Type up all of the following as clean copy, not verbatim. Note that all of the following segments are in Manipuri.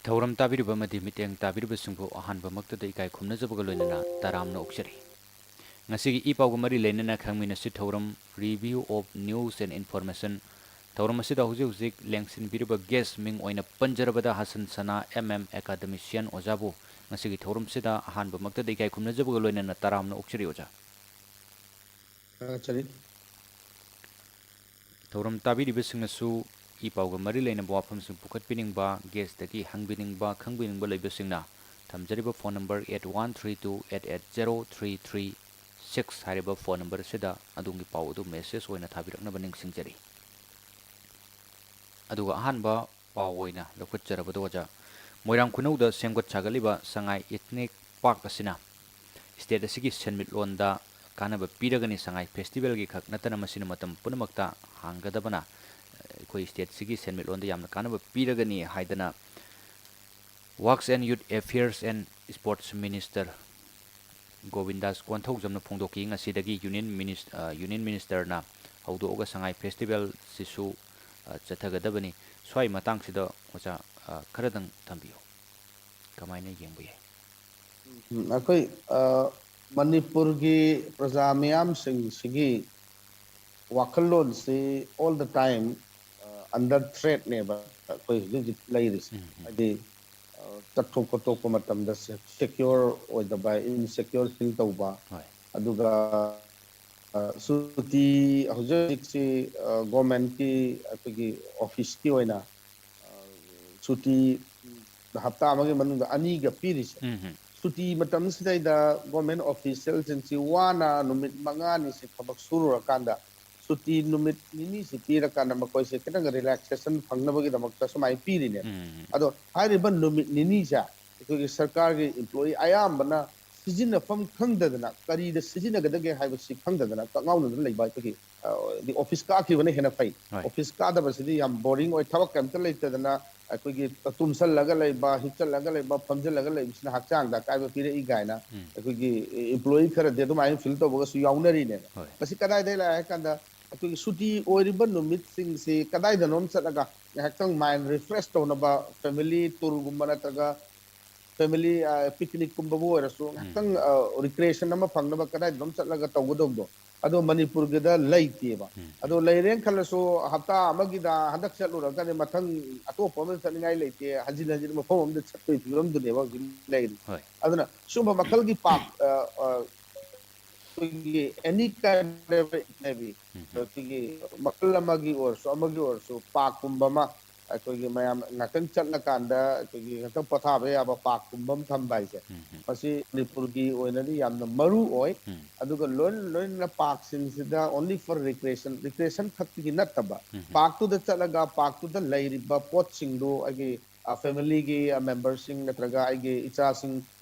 ꯊꯧꯔꯝ ꯇꯥꯕꯤꯔꯤꯕ ꯑꯃꯗꯤ ꯃꯤꯠꯌꯦꯡ ꯇꯥꯕꯤꯔꯤꯕꯁꯤꯡꯕꯨ ꯑꯍꯥꯟꯕꯃꯛꯇꯗ ꯏꯀꯥꯏ ꯈꯨꯝꯅꯖꯕꯒ ꯂꯣꯏꯅꯅ ꯇꯔꯥꯝꯅ ꯑꯣꯛꯆꯔꯤ ꯉꯁꯤꯒꯤ ꯏ ꯄꯥꯎꯒ ꯃꯔꯤ ꯂꯩꯅꯅ ꯈꯪꯃꯤꯟꯅꯁꯤ ꯊꯧꯔꯝ review of news and information ꯊꯧꯔꯝ ꯑꯁꯤꯗ ꯍꯧꯖꯤꯛ ꯍꯧꯖꯤꯛ ꯂꯦꯡꯁꯤꯟꯕꯤꯔꯤꯕ ꯒꯦꯁ ꯃꯤꯡ ꯑꯣꯏꯅ ꯄꯟꯖꯔꯕꯗ ꯍꯁꯟ ꯁꯅꯥ ꯑꯦꯀꯥꯗꯃꯤꯁꯤꯌꯟ ꯑꯣꯖꯥꯕꯨ ꯉꯁꯤꯒꯤ ꯊꯧꯔꯝꯁꯤꯗ ꯑꯍꯥꯟꯕꯃꯛꯇꯗ ꯏꯀꯥꯏ ꯈꯨꯝꯅꯖꯕꯒ ꯂꯣꯏꯅꯅ ꯇꯔꯥꯝꯅ ꯑꯣꯛꯆꯔꯤ ꯑꯣꯖꯥ ꯆꯔꯤ ꯊꯧꯔꯝ ꯇꯥꯕꯤꯔꯤꯕꯁꯤꯡꯅꯁꯨ ꯏ ꯄꯥꯎꯒ ꯃꯔꯤ ꯂꯩꯅꯕ ꯋꯥꯐꯝꯁꯤꯡ ꯄꯨꯈꯠꯄꯤꯅꯤꯡꯕ ꯒꯦꯁꯇꯒꯤ ꯍꯪꯕꯤꯅꯤꯡꯕ ꯈꯪꯕꯤꯅꯤꯡꯕ ꯂꯩꯕꯁꯤꯡꯅ ꯊꯝꯖꯔꯤꯕ ꯐꯣꯟ ꯅꯝꯕꯔ 8132880336 ꯍꯥꯏꯔꯤꯕ ꯐꯣꯟ ꯅꯝꯕꯔ ꯑꯁꯤꯗ ꯑꯗꯣꯝꯒꯤ ꯄꯥꯎ ꯑꯗꯨ ꯃꯦꯁꯦꯖ ꯑꯣꯏꯅ ꯊꯥꯕꯤꯔꯛꯅꯕ ꯅꯤꯡꯁꯤꯡꯖꯔꯤ ꯑꯗꯨꯒ ꯑꯍꯥꯟꯕ ꯄꯥꯎ ꯑꯣꯏꯅ ꯂꯧꯈꯠꯆꯔꯕꯗ ꯑꯣꯖꯥ ꯃꯣꯏꯔꯥꯡ ꯈꯨꯅꯧꯗ ꯁꯦꯝꯒꯠ ꯁꯥꯒꯠꯂꯤꯕ ꯁꯉꯥꯏ ꯏꯊꯅꯤꯛ ꯄꯥर्क ꯑꯁꯤꯅ ꯁ꯭ꯇꯦꯠ ꯑꯁꯤꯒꯤ ꯁꯦꯟꯃꯤꯠꯂꯣꯟꯗ ꯀꯥꯟꯅꯕ ꯄꯤꯔꯒꯅꯤ ꯁꯉꯥꯏ ꯐꯦꯁꯇꯤꯚꯦꯜꯒꯤ ꯈꯛ ꯅꯠꯇꯅ ꯃꯁꯤꯅ ꯃꯇꯝ ꯄꯨꯝꯅꯃꯛꯇ ꯍꯥꯡꯒꯗꯕꯅ ꯑꯩꯈꯣꯏ ꯁ꯭ꯇꯦꯠꯁꯤꯒꯤ ꯁꯦꯟꯃꯤꯠꯂꯣꯟꯗ ꯌꯥꯝꯅ ꯀꯥꯟꯅꯕ ꯄꯤꯔꯒꯅꯤ ꯍꯥꯏꯗꯅ works and youth affairs and sports minister Govindas ꯀꯣꯟꯊꯧꯖꯝꯅ ꯐꯣꯡꯗꯣꯛꯈꯤ ꯉꯁꯤꯗꯒꯤ ꯌꯨꯅꯤꯌꯟ ꯃꯤꯅꯤꯁꯇꯔꯅ ꯍꯧꯗꯣꯛꯑꯒ ꯁꯉꯥꯏ ꯐꯦꯁꯇꯤꯚꯦꯜꯁꯤꯁꯨ ꯆꯠꯊꯒꯗꯕꯅꯤ ꯁ꯭ꯋꯥꯏ ꯃꯇꯥꯡꯁꯤꯗ ꯑꯣꯖꯥ ꯈꯔꯗꯪ ꯊꯝꯕꯤꯌꯨ ꯀꯃꯥꯏꯅ ꯌꯦꯡꯕ ꯌꯥꯏ ꯑꯩꯈꯣꯏ ꯃꯅꯤꯄꯨꯔꯒꯤ ꯄ꯭ꯔꯖꯥ ꯃꯤꯌꯥꯝꯁꯤꯡꯁꯤꯒꯤ ꯋꯥꯈꯜꯂꯣꯟꯁꯤ ꯑꯣꯜ ꯗ ꯇꯥꯏꯝ ꯑꯟꯗꯔ ꯊ꯭ꯔꯦꯠꯅꯦꯕ ꯑꯩꯈꯣꯏ ꯍꯧꯖꯤꯛ ꯍꯧꯖꯤꯛ ꯂꯩꯔꯤꯁꯦ ꯍꯥꯏꯗꯤ ꯆꯠꯊꯣꯛ ꯈꯣꯠꯇꯣꯛꯄ ꯃꯇꯝꯗ ꯁꯦꯀ꯭ꯌꯣꯔ ꯑꯣꯏꯗꯕ ꯏꯟꯁꯦꯀ꯭ꯌꯣꯔ ꯐꯤꯜ ꯇꯧꯕ ꯍꯣꯏ ꯑꯗꯨꯒ ꯁꯨꯇꯤ ꯍꯧꯖꯤꯛ ꯍꯧꯖꯤꯛꯁꯤ ꯒꯣꯔꯃꯦꯟꯠꯀꯤ ꯑꯩꯈꯣꯏꯒꯤ ꯑꯣꯐꯤꯁꯀꯤ ꯑꯣꯏꯅ ꯁꯨꯇꯤ ꯍꯞꯇꯥ ꯑꯃꯒꯤ ꯃꯅꯨꯡꯗ ꯑꯅꯤꯒ ꯄꯤꯔꯤꯁꯦ ꯁꯨꯇꯤ ꯃꯇꯝꯁꯤꯗꯩꯗ ꯒꯣꯔꯃꯦꯟ ꯑꯣꯐꯤꯁꯤꯌꯦꯜꯁꯤꯡꯁꯤ ꯋꯥꯅ ꯅꯨꯃꯤꯠ 5ꯅꯤꯁꯤ ꯊꯕꯛ ꯁꯨꯔꯨꯔꯀꯥꯟꯗ ꯁꯨꯇꯤ ꯅꯨꯃꯤꯠ 2ꯅꯤꯁꯤ ꯄꯤꯔꯀꯥꯟꯗ ꯃꯈꯣꯏꯁꯦ ꯈꯤꯇꯪ ꯔꯤꯂꯦꯛꯁꯦꯁꯟ ꯐꯪꯅꯕꯒꯤꯗꯃꯛꯇ ꯁꯨꯃꯥꯏꯅ ꯄꯤꯔꯤꯅꯦ ꯑꯗꯣ ꯍꯥꯏꯔꯤꯕ ꯅꯨꯃꯤꯠ 2ꯅꯤꯁꯦ ꯑꯩꯈꯣꯏꯒꯤ ꯁꯔꯀꯥꯔꯒꯤ ꯏꯝꯄ꯭ꯂꯣꯌꯤ ꯑꯌꯥꯝꯕꯅ ꯁꯤꯖꯤꯟꯅꯐꯝ ꯈꯪꯗꯗꯅ ꯀꯔꯤꯗ ꯁꯤꯖꯤꯟꯅꯒꯗꯒꯦ ꯍꯥꯏꯕꯁꯤ ꯈꯪꯗꯗꯅ ꯀꯛꯉꯥꯎꯅꯗꯨꯅ ꯂꯩꯕ ꯑꯩꯈꯣꯏꯒꯤ ꯑꯣꯐꯤꯁ ꯀꯥꯈꯤꯕꯅ ꯍꯦꯟꯅ ꯐꯩ ꯍꯣꯏ ꯑꯣꯐꯤꯁ ꯀꯥꯗꯕꯁꯤꯗꯤ ꯌꯥꯝ ꯕꯣꯔꯤꯡ ꯑꯣꯏ ꯊꯕꯛ ꯀꯩꯝꯇ ꯂꯩꯇꯗꯅ ꯑꯩꯈꯣꯏꯒꯤ ꯇꯨꯝꯁꯜꯂꯒ ꯂꯩꯕ ꯍꯤꯞꯆꯜꯂꯒ ꯂꯩꯕ ꯐꯝꯖꯤꯜꯂꯒ ꯂꯩꯕꯁꯤꯅ ꯍꯛꯆꯥꯡꯗ ꯑꯀꯥꯏꯕ ꯄꯤꯔꯛꯏ ꯀꯥꯏꯅ ꯑꯩꯈꯣꯏꯒꯤ ꯏꯝꯄ꯭ꯂꯣꯌꯤ ꯈꯔꯗꯤ ꯑꯗꯨꯃꯥꯏꯅ ꯐꯤꯜ ꯇꯧꯕꯒꯁꯨ ꯌꯥꯎꯅꯔꯤꯅꯦꯕ ꯍꯣꯏ ꯃꯁꯤ ꯀꯗꯥꯏꯗꯒꯤ ꯂꯥꯛꯑꯦ ꯍꯥꯏ ꯀꯥꯟꯗ ꯑꯩꯈꯣꯏꯒꯤ ꯁꯨꯇꯤ ꯑꯣꯏꯔꯤꯕ ꯅꯨꯃꯤꯠꯁꯤꯡꯁꯤ ꯀꯗꯥꯏꯗꯅꯣꯝ ꯆꯠꯂꯒ ꯉꯥꯏꯍꯥꯛꯇꯪ ꯃꯥꯏꯟ ꯔꯤꯐ꯭ꯔꯦꯁ ꯇꯧꯅꯕ ꯐꯦꯃꯤꯂꯤ ꯇꯨꯔꯒꯨꯝꯕ ꯅꯠꯇ꯭ꯔꯒ ꯐꯦꯃꯤꯂꯤ ꯄꯤꯛꯅꯤꯛꯀꯨꯝꯕꯕꯨ ꯑꯣꯏꯔꯁꯨ ꯉꯥꯏꯍꯥꯛꯇꯪ ꯔꯤꯀ꯭ꯔꯦꯁꯟ ꯑꯃ ꯐꯪꯅꯕ ꯀꯗꯥꯏꯗꯅꯣꯝ ꯆꯠꯂꯒ ꯇꯧꯒꯗꯧꯕꯗꯣ ꯑꯗꯣ ꯃꯅꯤꯄꯨꯔꯒꯤꯗ ꯂꯩꯇꯦꯕ ꯑꯗꯣ ꯂꯩꯔꯦꯅ ꯈꯜꯂꯁꯨ ꯍꯞꯇꯥ ꯑꯃꯒꯤꯗ ꯍꯟꯗꯛ ꯆꯠꯂꯨꯔꯒꯗꯤ ꯃꯊꯪ ꯑꯇꯣꯞꯄ ꯑꯃꯗ ꯆꯠꯅꯤꯡꯉꯥই ꯂꯩꯇꯦ ꯍꯟꯖꯤꯟ ꯍꯟꯖꯤꯟ ꯃꯐꯝ ꯑꯃꯗ ꯆꯠꯄꯒꯤ ꯐꯤꯕꯝꯗꯨꯅꯦꯕ ꯍꯧꯖꯤꯛ ꯂꯩꯔꯤ ꯍꯣꯏ ꯑꯗꯨꯅ ꯁꯨꯝꯕ ꯃꯈꯜꯒꯤ ꯄꯥꯛ ꯑꯩꯈꯣꯏꯒꯤ ꯑꯦꯅꯤ ꯀꯥꯏꯟ ꯑꯩꯈꯣꯏꯒꯤ ꯃꯈꯜ ꯑꯃꯒꯤ ꯑꯣꯏꯔꯁꯨ ꯄꯥꯔꯛꯀꯨꯝꯕ ꯑꯃ ꯑꯩꯈꯣꯏꯒꯤ ꯃꯌꯥꯝ ꯉꯥꯛꯇꯪ ꯆꯠꯂꯀꯥꯟꯗ ꯑꯩꯈꯣꯏꯒꯤ ꯉꯥꯛꯇꯪ ꯄꯣꯊꯥꯕ ꯌꯥꯕ ꯄꯥꯔꯛꯀꯨꯝꯕ ꯑꯃ ꯊꯝꯕ ꯍꯥꯏꯁꯦ ꯃꯁꯤ ꯃꯅꯤꯄꯨꯔꯒꯤ ꯑꯣꯏꯅꯗꯤ ꯌꯥꯝꯅ ꯃꯔꯨ ꯑꯣꯏ ꯑꯗꯨꯒ ꯂꯣꯏꯅ ꯄꯥꯔꯛꯁꯤꯡꯁꯤꯗ ꯑꯣꯟꯂꯤ ꯐꯣꯔ ꯔꯤꯀ꯭ꯔꯦꯁꯟ ꯈꯛꯇꯒꯤ ꯅꯠꯇꯕ ꯄꯥꯔꯛꯇꯨꯗ ꯆꯠꯂꯒ ꯄꯥꯔꯛꯇꯨꯗ ꯂꯩꯔꯤꯕ ꯄꯣꯠꯁꯤꯡꯗꯨ ꯑꯩꯒꯤ ꯐꯦꯃꯤꯂꯤꯒꯤ ꯃꯦꯝꯕꯔꯁꯤꯡ ꯅꯠꯇ꯭ꯔꯒ ꯑꯩꯒꯤ ꯏꯆꯥꯁꯤꯡ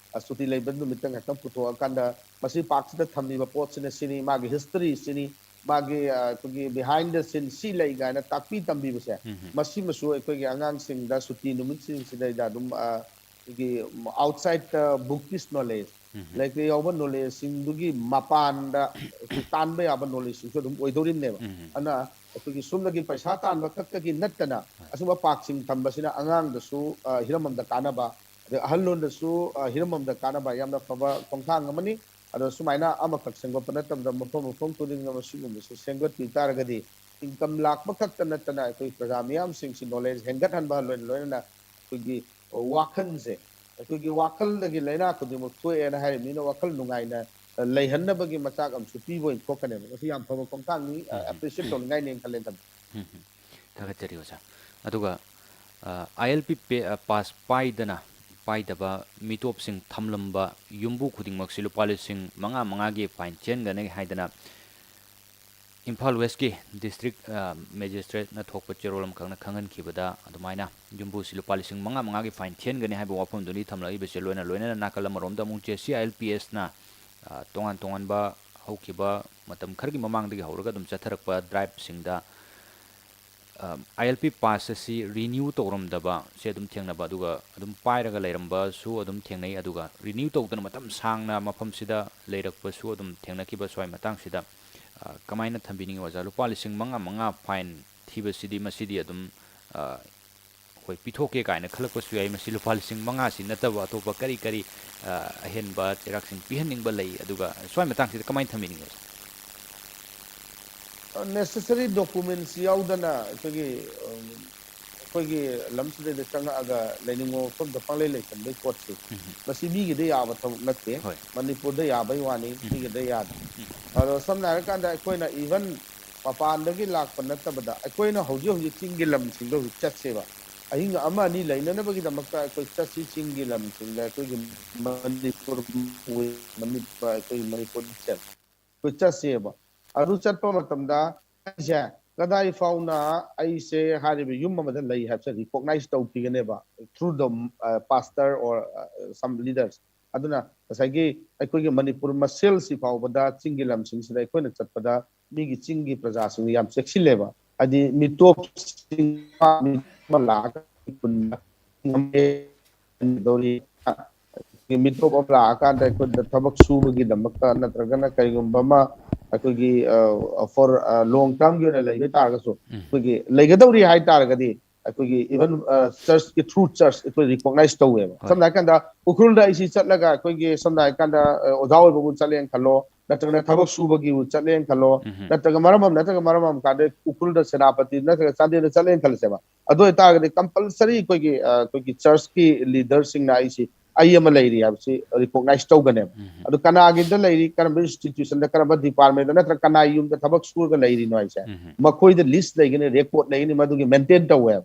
ꯁꯨꯇꯤ ꯂꯩꯕ ꯅꯨꯃꯤꯠꯇ ꯉꯥꯛꯇꯪ ꯄꯨꯊꯣꯛꯑꯀꯥꯟꯗ ꯃꯁꯤ ꯄꯥꯔꯛꯁꯤꯗ ꯊꯝꯂꯤꯕ ꯄꯣꯠꯁꯤꯅ ꯁꯤꯅꯤ ꯃꯥꯒꯤ ꯍꯤꯁꯇ꯭ꯔꯤ ꯁꯤꯅꯤ ꯃꯥꯒꯤ ꯑꯩꯈꯣꯏꯒꯤ ꯕꯤꯍꯥꯏꯟ ꯗ ꯁꯤꯟ ꯁꯤ ꯂꯩ ꯀꯥꯏꯅ ꯇꯥꯛꯄꯤ ꯇꯝꯕꯤꯕꯁꯦ ꯃꯁꯤꯃꯁꯨ ꯑꯩꯈꯣꯏꯒꯤ ꯑꯉꯥꯡꯁꯤꯡꯗ ꯁꯨꯇꯤ ꯅꯨꯃꯤꯠꯁꯤꯡꯁꯤꯗꯩꯗ ꯑꯗꯨꯝ ꯑꯩꯈꯣꯏꯒꯤ ꯑꯥꯎꯠꯁꯥꯏꯗ ꯕꯨꯛꯀꯤꯁ ꯅꯣꯂꯦꯖ ꯂꯥꯏꯔꯤꯛꯇ ꯌꯥꯎꯕ ꯅꯣꯂꯦꯖꯁꯤꯡꯗꯨꯒꯤ ꯃꯄꯥꯟꯗ ꯑꯩꯈꯣꯏ ꯇꯥꯟꯕ ꯌꯥꯕ ꯅꯣꯂꯦꯖꯁꯤꯡꯁꯨ ꯑꯗꯨꯝ ꯑꯣꯏꯗꯧꯔꯤꯕꯅꯦꯕ ꯑꯗꯨꯅ ꯑꯩꯈꯣꯏꯒꯤ ꯁꯨꯝꯅꯒꯤ ꯄꯩꯁꯥ ꯇꯥꯟꯕ ꯈꯛꯇꯒꯤ ꯅꯠꯇꯅ ꯑꯁꯨꯝꯕ ꯄꯥꯔꯛꯁꯤꯡ ꯊꯝꯕꯁꯤꯅ ꯑꯉꯥꯡꯗꯁꯨ ꯍꯤꯔꯝ ꯑꯃꯗ ꯀꯥꯟꯅꯕ ꯑꯗꯩ ꯑꯍꯜ ꯂꯣꯟꯗꯁꯨ ꯍꯤꯔꯝ ꯑꯃꯗ ꯀꯥꯟꯅꯕ ꯌꯥꯝꯅ ꯐꯕ ꯈꯣꯡꯊꯥꯡ ꯑꯃꯅꯤ ꯑꯗꯣ ꯁꯨꯃꯥꯏꯅ ꯑꯃꯈꯛ ꯁꯦꯝꯒꯠꯄ ꯅꯠꯇꯕꯗ ꯃꯐꯝ ꯈꯨꯗꯤꯡꯃꯛ ꯃꯁꯤꯒꯨꯝꯕꯁꯤ ꯁꯦꯝꯒꯠꯄꯤ ꯇꯥꯔꯒꯗꯤ ꯏꯟꯀꯝ ꯂꯥꯛꯄ ꯈꯛꯇ ꯅꯠꯇꯅ ꯑꯩꯈꯣꯏ ꯄ꯭ꯔꯖꯥ ꯃꯤꯌꯥꯝꯁꯤꯡꯁꯤ ꯅꯣꯂꯦꯖ ꯍꯦꯟꯒꯠꯍꯟꯕ ꯂꯣꯏꯅꯅ ꯑꯩꯈꯣꯏꯒꯤ ꯋꯥꯈꯜꯁꯦ ꯑꯩꯈꯣꯏꯒꯤ ꯋꯥꯈꯜꯗꯒꯤ ꯂꯥꯏꯅꯥ ꯈꯨꯗꯤꯡꯃꯛ ꯊꯣꯛꯑꯦꯅ ꯍꯥꯏꯔꯤꯕꯅꯤꯅ ꯋꯥꯈꯜ ꯅꯨꯡꯉꯥꯏꯅ ꯂꯩꯍꯟꯅꯕꯒꯤ ꯃꯆꯥꯛ ꯑꯃꯁꯨ ꯄꯤꯕ ꯑꯣꯏꯅ ꯊꯣꯛꯀꯅꯦꯕ ꯃꯁꯤ ꯌꯥꯝ ꯐꯕ ꯈꯣꯡꯊꯥꯡꯅꯤ ꯑꯦꯄ꯭ꯔꯤꯁꯤꯌꯦꯠ ꯇꯧꯅꯤꯡꯉꯥꯏꯅꯦꯅ ꯈꯜꯂꯦ ꯊꯥꯒꯠꯆꯔꯤ ꯑꯣꯖꯥ ꯑꯗꯨꯒ ꯑꯥꯏ ꯑꯦꯜ ꯄꯤ ꯄꯥꯁ ꯄꯥꯏꯗꯕ ꯃꯤꯇꯣꯞꯁꯤꯡ ꯊꯝꯂꯝꯕ ꯌꯨꯝꯕꯨ ꯈꯨꯗꯤꯡꯃꯛꯁꯤ ꯂꯨꯄꯥ ꯂꯤꯁꯤꯡ 5,000 ꯐꯥꯏꯟ ꯆꯦꯟꯒꯅꯤ ꯍꯥꯏꯗꯅ ꯏꯝꯐꯥꯜ ꯋꯦꯁꯀꯤ ꯗꯤꯁꯇ꯭ꯔꯤꯛ ꯃꯦꯖꯤꯁꯇ꯭ꯔꯦꯠꯅ ꯊꯣꯛꯄ ꯆꯦꯔꯣꯜ ꯑꯃꯈꯛꯅ ꯈꯪꯍꯟꯈꯤꯕꯗ ꯑꯗꯨꯃꯥꯏꯅ ꯌꯨꯝꯕꯨꯁꯤ ꯂꯨꯄꯥ ꯂꯤꯁꯤꯡ 5,000 ꯐꯥꯏꯟ ꯊꯤꯍꯟꯒꯅꯤ ꯍꯥꯏꯕ ꯋꯥꯐꯝꯗꯨꯅꯤ ꯊꯝꯂꯛꯏꯕꯁꯦ ꯂꯣꯏꯅꯅ ꯅꯥꯀꯜ ꯑꯃꯔꯣꯝꯗ ꯑꯃꯨꯛ JCILPSꯅ ꯇꯣꯉꯥꯟꯕ ꯍꯧꯈꯤꯕ ꯃꯇꯝ ꯈꯔꯒꯤ ꯃꯃꯥꯡꯗꯒꯤ ꯍꯧꯔꯒ ꯑꯗꯨꯝ ꯆꯠꯊꯔꯛꯄ ꯗ꯭ꯔꯥꯏꯕꯁꯤꯡꯗ ꯑꯥꯏ ꯑꯦꯜ ꯄꯤ ꯄꯥꯁ ꯑꯁꯤ ꯔꯤꯅ꯭ꯌꯨ ꯇꯧꯔꯝꯗꯕ ꯁꯦ ꯑꯗꯨꯝ ꯊꯦꯡꯅꯕ ꯑꯗꯨꯒ ꯑꯗꯨꯝ ꯄꯥꯏꯔꯒ ꯂꯩꯔꯝꯕꯁꯨ ꯑꯗꯨꯝ ꯊꯦꯡꯅꯩ ꯑꯗꯨꯒ ꯔꯤꯅ꯭ꯌꯨ ꯇꯧꯗꯅ ꯃꯇꯝ ꯁꯥꯡꯅ ꯃꯐꯝꯁꯤꯗ ꯂꯩꯔꯛꯄꯁꯨ ꯑꯗꯨꯝ ꯊꯦꯡꯅꯈꯤꯕ ꯁ꯭ꯋꯥꯏ ꯃꯇꯥꯡꯁꯤꯗ ꯀꯃꯥꯏꯅ ꯊꯝꯕꯤꯅꯤꯡꯉꯤ ꯑꯣꯖꯥ ꯂꯨꯄꯥ ꯂꯤꯁꯤꯡ 5,000 ꯐꯥꯏꯟ ꯊꯤꯕꯁꯤꯗꯤ ꯃꯁꯤꯗꯤ ꯑꯗꯨꯝ ꯑꯩꯈꯣꯏ ꯄꯤꯊꯣꯛꯀꯦ ꯀꯥꯏꯅ ꯈꯜꯂꯛꯄꯁꯨ ꯌꯥꯏ ꯃꯁꯤ ꯂꯨꯄꯥ ꯂꯤꯁꯤꯡ ꯃꯉꯥꯁꯤ ꯅꯠꯇꯕ ꯑꯇꯣꯞꯄ ꯀꯔꯤ ꯀꯔꯤ ꯑꯍꯦꯟꯕ ꯆꯩꯔꯥꯛꯁꯤꯡ ꯄꯤꯍꯟꯅꯤꯡꯕ ꯂꯩ ꯑꯗꯨꯒ ꯁ꯭ꯋꯥꯏ ꯃꯇꯥꯡꯁꯤꯗ ꯀꯃꯥꯏꯅ ꯊꯝꯕꯤꯅꯤꯡꯉꯤ necessary documents yaudana ꯑꯩꯈꯣꯏꯒꯤ ꯂꯝꯁꯤꯗꯩꯗ ꯆꯪꯉꯛꯑꯒ ꯂꯩꯅꯤꯡꯕ ꯃꯐꯝꯗ ꯄꯪꯂꯩ ꯂꯩꯁꯟꯕꯩ ꯄꯣꯠꯁꯤ ꯃꯁꯤ ꯃꯤꯒꯤꯗ ꯌꯥꯕ ꯊꯕꯛ ꯅꯠꯇꯦ ꯍꯣꯏ ꯃꯅꯤꯄꯨꯔꯗ ꯌꯥꯕꯩ ꯋꯥꯅꯤ ꯃꯤꯒꯤꯗ ꯌꯥꯗꯦ ꯑꯗꯣ ꯁꯝꯅ ꯍꯥꯏꯔꯀꯥꯟꯗ ꯑꯩꯈꯣꯏꯅ ꯏꯚꯟ ꯃꯄꯥꯟꯗꯒꯤ ꯂꯥꯛꯄ ꯅꯠꯇꯕꯗ ꯑꯩꯈꯣꯏꯅ ꯍꯧꯖꯤꯛ ꯍꯧꯖꯤꯛ ꯆꯤꯡꯒꯤ ꯂꯝꯁꯤꯡꯗ ꯍꯧꯖꯤꯛ ꯆꯠꯁꯦꯕ ꯑꯍꯤꯡ ꯑꯃ ꯑꯅꯤ ꯂꯩꯅꯅꯕꯒꯤꯗꯃꯛꯇ ꯑꯩꯈꯣꯏ ꯆꯠꯁꯤ ꯆꯤꯡꯒꯤ ꯂꯝꯁꯤꯡꯗ ꯑꯩꯈꯣꯏꯒꯤ ꯑꯩꯈꯣꯏꯒꯤ ꯃꯅꯤꯄꯨꯔ ꯑꯩꯈꯣꯏ ꯆꯠꯁꯦꯕ ꯑꯗꯨ ꯆꯠꯄ ꯃꯇꯝꯗ ꯑꯩꯁꯦ ꯀꯗꯥꯏ ꯐꯥꯎꯅ ꯑꯩꯁꯦ ꯍꯥꯏꯔꯤꯕ ꯌꯨꯝ ꯑꯃꯗ ꯂꯩ ꯍꯥꯏꯕꯁꯦ ꯔꯤꯀꯣꯛꯅꯥꯏꯖ ꯇꯧꯈꯤꯒꯅꯦꯕ through the pastor or some leaders ꯑꯗꯨꯅ ꯉꯁꯥꯏꯒꯤ ꯑꯩꯈꯣꯏꯒꯤ ꯃꯅꯤꯄꯨꯔ ꯃꯁꯦꯜꯁꯤ ꯐꯥꯎꯕꯗ ꯆꯤꯡꯒꯤ ꯂꯝꯁꯤꯡꯁꯤꯗ ꯑꯩꯈꯣꯏꯅ ꯆꯠꯄꯗ ꯃꯤꯒꯤ ꯆꯤꯡꯒꯤ प्रजाꯁꯤꯡ ꯌꯥꯝ ꯆꯦꯛꯁꯤꯜꯂꯦꯕ ꯍꯥꯏꯗꯤ ꯃꯤꯇꯣꯞꯁꯤꯡ ꯃꯤꯇꯣꯞ ꯑꯃ ꯂꯥꯛꯑꯀꯥꯟꯗ ꯑꯩꯈꯣꯏꯗ ꯊꯕꯛ ꯁꯨꯕꯒꯤꯗꯃꯛꯇ ꯅꯠꯇ꯭ꯔꯒꯅ ꯀꯔꯤꯒꯨꯝꯕ ꯑꯃ ꯑꯩꯈꯣꯏꯒꯤ ꯐꯣꯔ ꯂꯣꯡ ꯇꯔꯝꯒꯤ ꯑꯣꯏꯅ ꯂꯩꯕ ꯇꯥꯔꯒꯁꯨ ꯑꯩꯈꯣꯏꯒꯤ ꯂꯩꯒꯗꯧꯔꯤ ꯍꯥꯏꯇꯥꯔꯒꯗꯤ ꯑꯩꯈꯣꯏꯒꯤ ꯏꯚꯟ ꯆꯔꯆꯀꯤ ꯊ꯭ꯔꯨ ꯆꯔꯆ ꯑꯩꯈꯣꯏ ꯔꯤꯀꯣꯛꯅꯥꯏꯖ ꯇꯧꯋꯦꯕ ꯁꯝꯅ ꯍꯥꯏꯔꯀꯥꯟꯗ ꯎꯈ꯭ꯔꯨꯜꯗ ꯑꯩꯁꯤ ꯆꯠꯂꯒ ꯑꯩꯈꯣꯏꯒꯤ ꯁꯝꯅ ꯍꯥꯏꯔꯀꯥꯟꯗ ꯑꯣꯖꯥ ꯑꯣꯏꯕꯕꯨ ꯆꯠꯂꯦꯅ ꯈꯜꯂꯣ ꯅꯠꯇ꯭ꯔꯒꯅ ꯊꯕꯛ ꯁꯨꯕꯒꯤꯕꯨ ꯆꯠꯂꯦꯅ ꯈꯜꯂꯣ ꯅꯠꯇ꯭ꯔꯒ ꯃꯔꯝ ꯑꯃ ꯀꯥꯟꯗ ꯎꯈ꯭ꯔꯨꯜꯗ ꯁꯦꯅꯥꯄꯇꯤ ꯅꯠꯇ꯭ꯔꯒ ꯆꯥꯟꯗꯦꯜꯗ ꯆꯠꯂꯦꯅ ꯈꯜꯂꯁꯦꯕ ꯑꯗꯨ ꯑꯣꯏꯇꯥꯔꯒꯗꯤ ꯀꯝꯄꯜꯁꯔꯤ ꯑꯩꯈꯣꯏꯒꯤ ꯆꯔꯆꯀꯤ ꯂꯤꯗꯔꯁꯤꯡꯅ ꯑꯩꯁꯤ ꯑꯩ ꯑꯃ ꯂꯩꯔꯤ ꯍꯥꯏꯕꯁꯤ ꯔꯤꯀꯣꯛꯅꯥꯏꯖ ꯇꯧꯒꯅꯦꯕ ꯑꯗꯨ ꯀꯅꯥꯒꯤꯗ ꯂꯩꯔꯤ ꯀꯔꯝꯕ ꯏꯟꯁꯇꯤꯇ꯭ꯌꯨꯁꯟꯗ ꯀꯔꯝꯕ ꯗꯤꯄꯥꯔꯠꯃꯦꯟꯗ ꯅꯠꯇ꯭ꯔꯒ ꯀꯅꯥꯒꯤ ꯌꯨꯝꯗ ꯊꯕꯛ ꯁꯨꯔꯒ ꯂꯩꯔꯤꯅꯣ ꯍꯥꯏꯁꯦ ꯃꯈꯣꯏꯗ ꯂꯤꯁ ꯂꯩꯒꯅꯤ ꯔꯦꯀꯣꯔꯠ ꯂꯩꯒꯅꯤ ꯃꯗꯨꯒꯤ ꯃꯦꯟꯇꯦꯟ ꯇꯧꯋꯦꯕ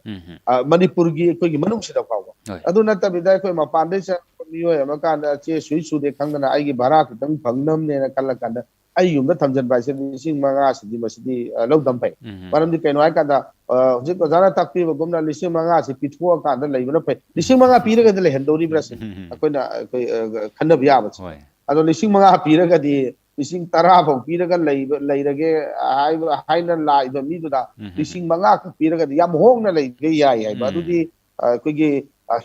ꯃꯅꯤꯄꯨꯔꯒꯤ ꯑꯩꯈꯣꯏꯒꯤ ꯃꯅꯨꯡꯁꯤꯗ ꯐꯥꯎꯕ ꯑꯗꯨ ꯅꯠꯇꯕꯤꯗ ꯑꯩꯈꯣꯏ ꯃꯄꯥꯟꯗꯩ ꯆꯪꯕ ꯃꯤꯑꯣꯏ ꯑꯃ ꯀꯥꯟꯗ ꯆꯦ ꯁꯨꯏ ꯁꯨꯗꯦ ꯈꯪꯗꯅ ꯑꯩꯒꯤ ꯚꯔꯥ ꯈꯤꯇꯪ ꯐꯪꯅꯕꯅꯦꯅ ꯈꯜꯂ ꯀꯥꯟꯗ ꯑꯩ ꯌꯨꯝꯗ ꯊꯝꯖꯤꯟꯕ ꯍꯥꯏꯁꯦ ꯂꯤꯁꯤꯡ ꯃꯉꯥꯁꯤꯗꯤ ꯃꯁꯤꯗꯤ ꯂꯧꯗꯝ ꯐꯩ ꯃꯔꯝꯗꯤ ꯀꯩꯅꯣ ꯍꯥꯏꯀꯥꯟꯗ ꯍꯧꯖꯤꯛ ꯑꯣꯖꯥꯅ ꯇꯥꯛꯄꯤꯕꯒꯨꯝꯅ ꯂꯤꯁꯤꯡ ꯃꯉꯥꯁꯤ ꯄꯤꯊꯣꯛꯑꯀꯥꯟꯗ ꯂꯩꯕꯅ ꯐꯩ ꯂꯤꯁꯤꯡ ꯃꯉꯥ ꯄꯤꯔꯒꯗꯤ ꯂꯩꯍꯟꯗꯧꯔꯤꯕ꯭ꯔꯥ ꯁꯤꯅꯤ ꯑꯩꯈꯣꯏꯅ ꯑꯩꯈꯣꯏ ꯈꯟꯅꯕ ꯌꯥꯕꯁꯦ ꯑꯗꯣ ꯂꯤꯁꯤꯡ ꯃꯉꯥ ꯄꯤꯔꯒꯗꯤ ꯂꯤꯁꯤꯡ ꯇꯔꯥ ꯐꯥꯎ ꯄꯤꯔꯒ ꯂꯩꯔꯒꯦ ꯍꯥꯏꯅ ꯂꯥꯛꯏꯕ ꯃꯤꯗꯨꯗ ꯂꯤꯁꯤꯡ ꯃꯉꯥ ꯈꯛ ꯄꯤꯔꯒꯗꯤ ꯌꯥꯝ ꯍꯣꯡꯅ ꯂꯩꯕ ꯌꯥꯏ ꯍꯥꯏꯕ ꯑꯗꯨꯗꯤ ꯑꯩꯈꯣꯏꯒꯤ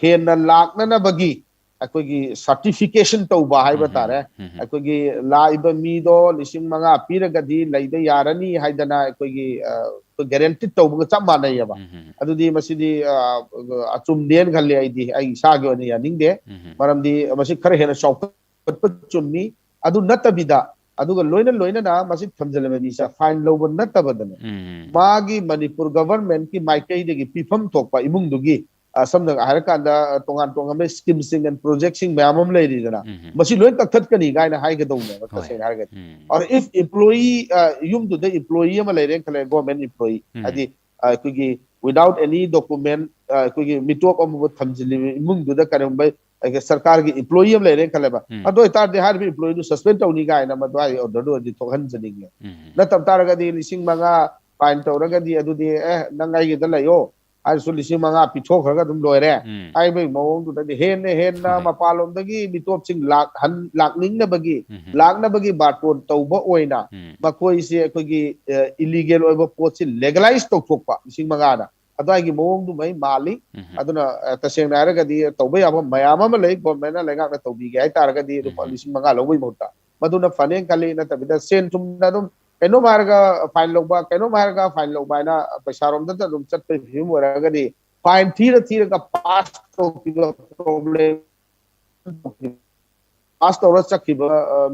ꯍꯦꯟꯅ ꯂꯥꯛꯅꯅꯕꯒꯤ ꯑꯩꯈꯣꯏꯒꯤ ꯁꯔꯇꯤꯐꯤꯀꯦꯁꯟ ꯇꯧꯕ ꯍꯥꯏꯕ ꯇꯥꯔꯦ ꯑꯩꯈꯣꯏꯒꯤ ꯂꯥꯛꯏꯕ ꯃꯤꯗꯣ ꯂꯤꯁꯤꯡ ꯃꯉꯥ ꯄꯤꯔꯒꯗꯤ ꯂꯩꯕ ꯌꯥꯔꯅꯤ ꯍꯥꯏꯗꯅ ꯑꯩꯈꯣꯏꯒꯤ ꯒꯦꯔꯦꯟꯇꯤ ꯇꯧꯕꯒ ꯆꯞ ꯃꯥꯟꯅꯩꯌꯦꯕ ꯑꯗꯨꯗꯤ ꯃꯁꯤꯗꯤ ꯑꯆꯨꯝꯗꯦꯅ ꯈꯜꯂꯤ ꯑꯩꯗꯤ ꯑꯩ ꯏꯁꯥꯒꯤ ꯑꯣꯏꯅ ꯌꯥꯅꯤꯡꯗꯦ ꯃꯔꯝꯗꯤ ꯃꯁꯤ ꯈꯔ ꯍꯦꯟꯅ ꯆꯥꯎꯈꯠꯄ ꯆꯨꯝꯃꯤ ꯑꯗꯨ ꯅꯠꯇꯕꯤꯗ ꯑꯗꯨꯒ ꯂꯣꯏꯅꯅ ꯃꯁꯤ ꯊꯝꯖꯤꯜꯂꯕ ꯃꯤꯁꯦ ꯐꯥꯏꯟ ꯂꯧꯕ ꯅꯠꯇꯕꯗꯅꯦ ꯃꯥꯒꯤ ꯃꯅꯤꯄꯨꯔ ꯒꯚꯔꯟꯃꯦꯟꯠꯀꯤ ꯃꯥꯏꯀꯩꯗꯒꯤ ꯄꯤꯐꯝ ꯊꯣꯛꯄ ꯏꯃꯨꯡꯗꯨꯒꯤ ꯁꯝꯅ ꯍꯥꯏꯔꯀꯥꯟꯗ ꯇꯣꯉꯥꯟ ꯇꯣꯉꯥꯟꯕ ꯁ꯭ꯀꯤꯝꯁꯤꯡ ꯑꯦꯟ ꯄ꯭ꯔꯣꯖꯦꯛꯁꯤꯡ ꯃꯌꯥꯝ ꯑꯃ ꯂꯩꯔꯤꯗꯅ ꯃꯁꯤ ꯂꯣꯏ ꯀꯛꯊꯠꯀꯅꯤ ꯀꯥꯏꯅ ꯍꯥꯏꯒꯗꯧꯅꯦꯕ ꯇꯁꯦꯡꯅ ꯍꯥꯏꯔꯒꯗꯤ or if employee ꯌꯨꯝꯗꯨꯗ employee ꯑꯃ ꯂꯩꯔꯦ ꯈꯜꯂꯦ ꯒꯣꯔꯃꯦꯟ employee ꯍꯥꯏꯗꯤ ꯑꯩꯈꯣꯏꯒꯤ without any document ꯑꯩꯈꯣꯏꯒꯤ ꯃꯤꯇꯣꯞ ꯑꯃꯕꯨ ꯊꯝꯖꯤꯜꯂꯤꯕ ꯏꯃꯨꯡꯗꯨꯗ ꯀꯔꯤꯒꯨꯝꯕ ꯁꯔꯀꯥꯔꯒꯤ employee ꯑꯃ ꯂꯩꯔꯦ ꯈꯜꯂꯦꯕ ꯑꯗꯨ ꯑꯣꯏꯇꯥꯔꯗꯤ ꯍꯥꯏꯔꯤꯕ employee ꯗꯨ ꯁꯁꯄꯦꯟ ꯇꯧꯅꯤ ꯀꯥꯏꯅ ꯃꯗꯨꯒꯤ ꯑꯣꯔꯗꯔꯗꯨ ꯑꯣꯏꯔꯗꯤ ꯊꯣꯛꯍꯟꯖꯅꯤꯡꯉꯦ ꯅꯠꯇꯕ ꯇꯥꯔꯒꯗꯤ ꯂꯤꯁꯤꯡ ꯃꯉꯥ ꯐꯥꯏꯟ ꯇꯧꯔꯒꯗꯤ ꯑꯗꯨꯗꯤ ꯅꯪ ꯑꯩꯒꯤꯗ ꯂꯩꯌꯣ ꯍꯥꯏꯔꯁꯨ ꯂꯤꯁꯤꯡ ꯃꯉꯥ ꯄꯤꯊꯣꯛꯈ꯭ꯔꯒ ꯑꯗꯨꯝ ꯂꯣꯏꯔꯦ ꯍꯥꯏꯕꯒꯤ ꯃꯑꯣꯡꯗꯨꯗꯗꯤ ꯍꯦꯟꯅ ꯃꯄꯥꯟꯂꯣꯝꯗꯒꯤ ꯃꯤꯇꯣꯞꯁꯤꯡ ꯂꯥꯛꯅꯕꯒꯤ ꯕꯥꯔꯇꯣꯟ ꯇꯧꯕ ꯑꯣꯏꯅ ꯃꯈꯣꯏꯁꯦ ꯑꯩꯈꯣꯏꯒꯤ ꯏꯂꯤꯒꯦꯜ ꯑꯣꯏꯕ ꯄꯣꯠꯁꯤ ꯂꯦꯒꯂꯥꯏꯁ ꯇꯧꯊꯣꯛꯄ ꯂꯤꯁꯤꯡ ꯃꯉꯥꯗ ꯑꯗꯨꯋꯥꯏꯒꯤ ꯃꯑꯣꯡꯗꯨꯃꯩ ꯃꯥꯜꯂꯤ ꯑꯗꯨꯅ ꯇꯁꯦꯡꯅ ꯍꯥꯏꯔꯒꯗꯤ ꯇꯧꯕ ꯌꯥꯕ ꯃꯌꯥꯝ ꯑꯃ ꯂꯩ ꯒꯣꯔꯃꯦꯟꯠꯅ ꯂꯩꯉꯥꯛꯅ ꯇꯧꯕꯤꯒꯦ ꯍꯥꯏꯇꯥꯔꯒꯗꯤ ꯂꯨꯄꯥ ꯂꯤꯁꯤꯡ ꯃꯉꯥ ꯂꯧꯕꯒꯤ ꯃꯍꯨꯠꯇ ꯃꯗꯨꯅ ꯐꯅꯦꯅ ꯈꯜꯂꯤ ꯅꯠꯇꯕꯤꯗ ꯁꯦꯟ ꯊꯨꯝꯅ ꯑꯗꯨꯝ ꯀꯩꯅꯣꯝ ꯍꯥꯏꯔꯒ ꯐꯥꯏꯟ ꯂꯧꯕ ꯀꯩꯅꯣꯝ ꯍꯥꯏꯔꯒ ꯐꯥꯏꯟ ꯂꯧꯕ ꯍꯥꯏꯅ ꯄꯩꯁꯥꯔꯣꯝꯗꯇ ꯑꯗꯨꯝ ꯆꯠꯄꯒꯤ ꯐꯤꯕꯝ ꯑꯣꯏꯔꯒꯗꯤ ꯐꯥꯏꯟ ꯊꯤꯔꯒ ꯄꯥꯁ ꯇꯧꯈꯤꯕ ꯄ꯭ꯔꯣꯕ꯭ꯂꯦꯝ ꯄꯥꯁ ꯇꯧꯔ ꯆꯠꯈꯤꯕ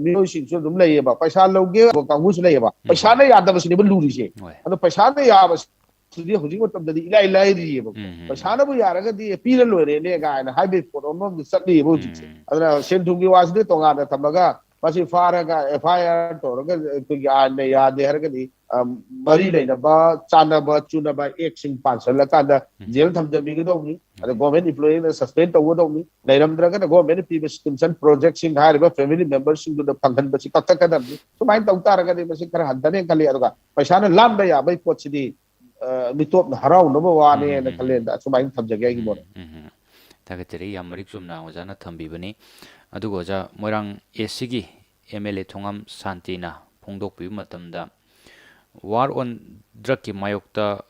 ꯃꯤꯑꯣꯏꯁꯤꯡꯁꯨ ꯑꯗꯨꯝ ꯂꯩꯌꯦꯕ ꯄꯩꯁꯥ ꯂꯧꯒꯦ ꯀꯥꯡꯕꯨꯁꯨ ꯂꯩꯌꯦꯕ ꯄꯩꯁꯥꯅ ꯌꯥꯗꯕꯁꯤꯅꯦꯕ ꯂꯨꯔꯤꯁꯦ ꯑꯗꯣ ꯄꯩꯁꯥꯅ ꯌꯥꯕꯁꯤꯗꯤ ꯍꯧꯖꯤꯛ ꯃꯇꯝꯗꯗꯤ ꯏꯂꯥꯏ ꯂꯥꯏꯔꯤꯑꯕ ꯄꯩꯁꯥꯅꯕꯨ ꯌꯥꯔꯒꯗꯤ ꯄꯤꯔ ꯂꯣꯏꯔꯦꯅꯦ ꯀꯥꯏꯅ ꯍꯥꯏꯕꯒꯤ ꯄꯣꯠ ꯑꯃꯗꯤ ꯆꯠꯂꯤꯑꯕ ꯍꯧꯖꯤꯛꯁꯦ ꯑꯗꯨꯅ ꯁꯦꯟ ꯊꯨꯝꯒꯤ ꯋꯥꯁꯤꯗꯤ ꯇꯣꯉꯥꯟꯅ ꯊꯝꯃꯒ ꯃꯁꯤ ꯐꯥꯔꯒ ꯑꯦꯐ ꯇꯧꯔꯒ ꯑꯩꯈꯣꯏꯒꯤ ꯑꯥꯏꯟꯅ ꯌꯥꯗꯦ ꯍꯥꯏꯔꯒꯗꯤ ꯃꯔꯤ ꯂꯩꯅꯕ ꯆꯥꯟꯅꯕ ꯆꯨꯅꯕ ꯑꯦꯛꯁꯤꯡ ꯄꯥꯟꯁꯤꯜꯂꯀꯥꯟꯗ ꯖꯦꯜ ꯊꯝꯖꯟꯕꯤꯒꯗꯧꯅꯤ ꯑꯗ ꯒꯣꯔꯃꯦꯟ ꯏꯝꯄ꯭ꯂꯣꯌꯤꯅ ꯁꯁꯄꯦꯟ ꯇꯧꯒꯗꯧꯅꯤ ꯂꯩꯔꯝꯗ꯭ꯔꯒꯅ ꯒꯣꯔꯃꯦꯟꯅ ꯄꯤꯕ ꯁ꯭ꯀꯤꯝꯁ ꯑꯦꯟ ꯄ꯭ꯔꯣꯖꯦꯛꯁꯤꯡ ꯍꯥꯏꯔꯤꯕ ꯐꯦꯃꯤꯂꯤ ꯃꯦꯝꯕꯔꯁꯤꯡꯗꯨꯗ ꯐꯪꯍꯟꯕꯁꯤ ꯀꯛꯊꯠꯀꯗꯕꯅꯤ ꯁꯨꯃꯥꯏꯅ ꯇꯧ ꯇꯥꯔꯒꯗꯤ ꯃꯁꯤ ꯈꯔ ꯍꯟꯊꯅꯦ ꯈꯜꯂꯤ ꯑꯗꯨꯒ ꯄꯩꯁꯥꯅ ꯂꯥꯟꯕ ꯌꯥꯕꯒꯤ ꯄꯣꯠꯁꯤꯗꯤ ꯃꯤꯇꯣꯞꯅ ꯍꯔꯥꯎꯅꯕ ꯋꯥꯅꯦꯅ ꯈꯜꯂꯦꯅ ꯑꯁꯨꯃꯥꯏꯅ ꯊꯝꯖꯒꯦ ꯑꯩꯒꯤ ꯃꯣꯠ ꯊꯥꯒꯠꯆꯔꯤ ꯌꯥꯝ ꯃꯔꯤꯛ ꯆꯨꯝꯅ ꯑꯣꯖꯥꯅ ꯊꯝꯕꯤꯕꯅꯤ ꯑꯗꯨꯒ ꯑꯣꯖꯥ ꯃꯣꯏꯔꯥꯡ ꯑꯦꯁꯤꯒꯤ MLA ꯊꯣꯉꯝ ꯁꯥꯟꯇꯤꯅ ꯐꯣꯡꯗꯣꯛꯄꯤꯕ ꯃꯇꯝꯗ ꯋꯥꯔ ꯑꯣꯟ ꯗ꯭ꯔꯒꯀꯤ ꯃꯥꯌꯣꯛꯇ